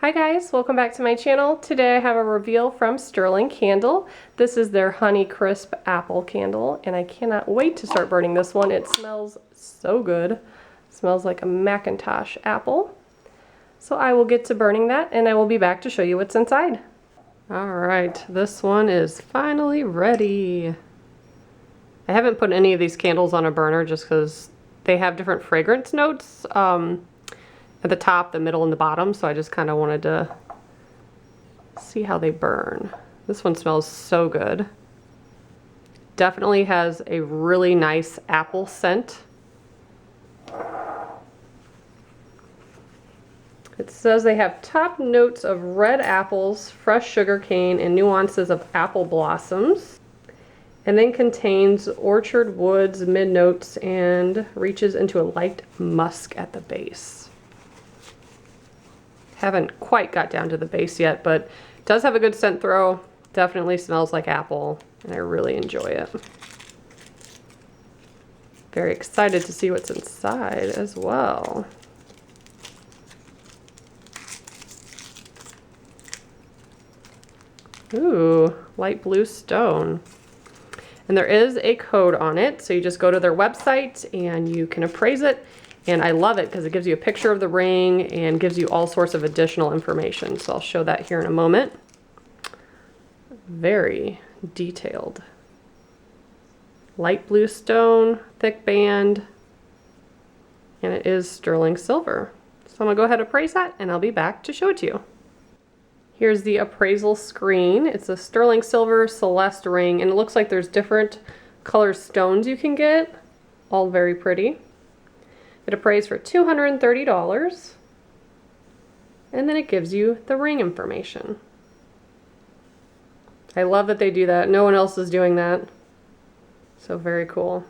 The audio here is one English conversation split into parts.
Hi guys, welcome back to my channel. Today I have a reveal from Sterling Candle. This is their Honeycrisp Apple candle and I cannot wait to start burning this one. It smells so good. It smells like a Macintosh apple. So I will get to burning that and I will be back to show you what's inside. Alright, this one is finally ready. I haven't put any of these candles on a burner just because they have different fragrance notes. At the top, the middle, and the bottom, so I just kind of wanted to see how they burn. This one smells so good. Definitely has a really nice apple scent. It says they have top notes of red apples, fresh sugarcane, and nuances of apple blossoms. And then contains orchard woods, mid notes, and reaches into a light musk at the base. Haven't quite got down to the base yet, but it does have a good scent throw. Definitely smells like apple, and I really enjoy it. Very excited to see what's inside as well. Ooh, light blue stone. And there is a code on it, so you just go to their website and you can appraise it. And I love it because it gives you a picture of the ring and gives you all sorts of additional information. So I'll show that here in a moment. Very detailed. Light blue stone, thick band, and it is sterling silver. So I'm gonna go ahead and appraise that and I'll be back to show it to you. Here's the appraisal screen. It's a sterling silver Celeste ring and it looks like there's different color stones you can get, all very pretty. It appraised for $230, and then it gives you the ring information. I love that they do that. No one else is doing that. So very cool.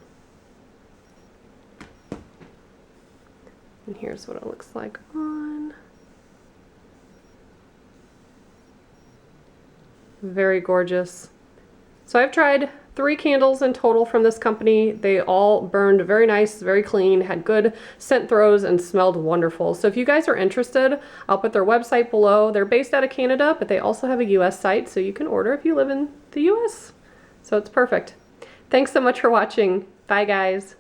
And here's what it looks like on. Very gorgeous. So I've tried 3 candles in total from this company. They all burned very nice, very clean, had good scent throws, and smelled wonderful. So if you guys are interested, I'll put their website below. They're based out of Canada, but they also have a US site, so you can order if you live in the US. So it's perfect. Thanks so much for watching. Bye guys.